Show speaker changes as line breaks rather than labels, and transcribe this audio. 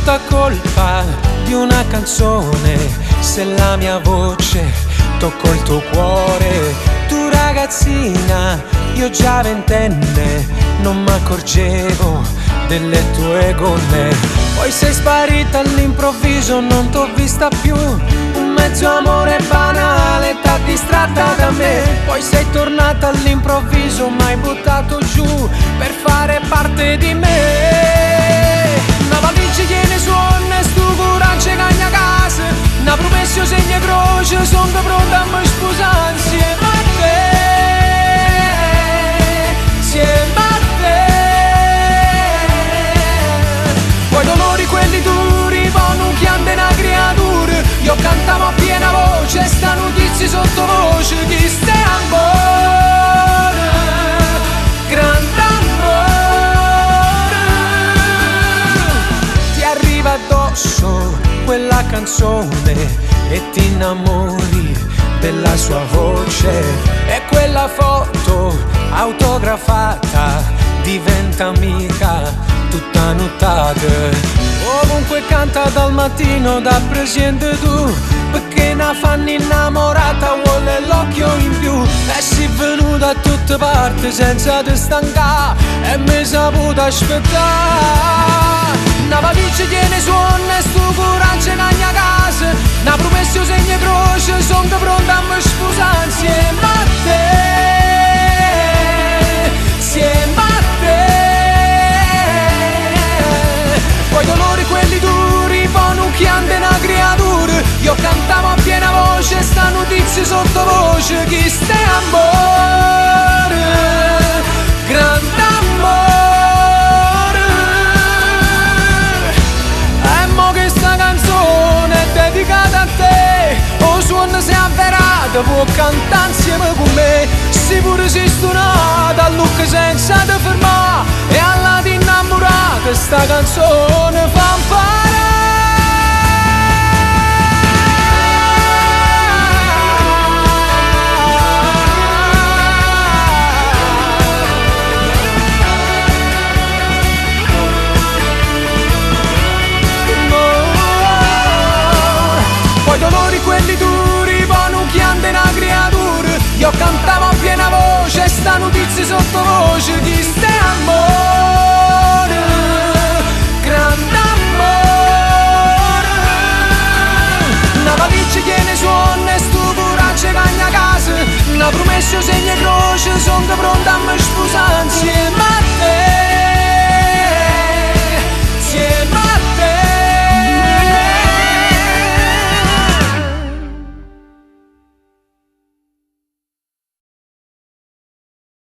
tutta colpa di una canzone, se la mia voce toccò il tuo cuore. Tu ragazzina, io già ventenne, non m'accorgevo delle tue gonne. Poi sei sparita all'improvviso, non t'ho vista più. Un mezzo amore banale t'ha distratta da me. Poi sei tornata all'improvviso, m'hai buttato giù per fare parte di me. Una valigia tiene suona e stu coraggio cagna a casa. Una promessa segna croce, son pronta a me sposare insieme a te. Insieme a te. Poi dolori quelli duri, poi non chiamano una creatura. Io cantavo a piena voce, sta notizia sottovoce di ste amore, grande amore. Ti arriva addosso quella canzone e ti innamori della sua voce. E quella foto autografata diventa amica tutta nuttata. Ovunque canta dal mattino da presente tu, perché una fanno innamorata vuole l'occhio in più. E si venuta a tutte parti senza te stancare e mi saputo aspettare. Una valigia tiene suona e stu coraggio in ogni casa. Una promessa segna croce, son pronta a me sposare insieme a te. Insieme a te. Poi dolori quelli duri, poi non chiamano una creatura. Io cantavo a piena voce, sta notizia sottovoce. Chi stai amore, grande amore. E mo che sta canzone è dedicata a te. O suono si è avverato, può cantare insieme con me. Se pure si stonata, a look senza te fermare. E alla di innamorata sta canzone fa imparare. Poi dolori quelli duri, poi non chiamano una creatura. Io cantavo a piena voce, sta notizia sottovoce di ste amore.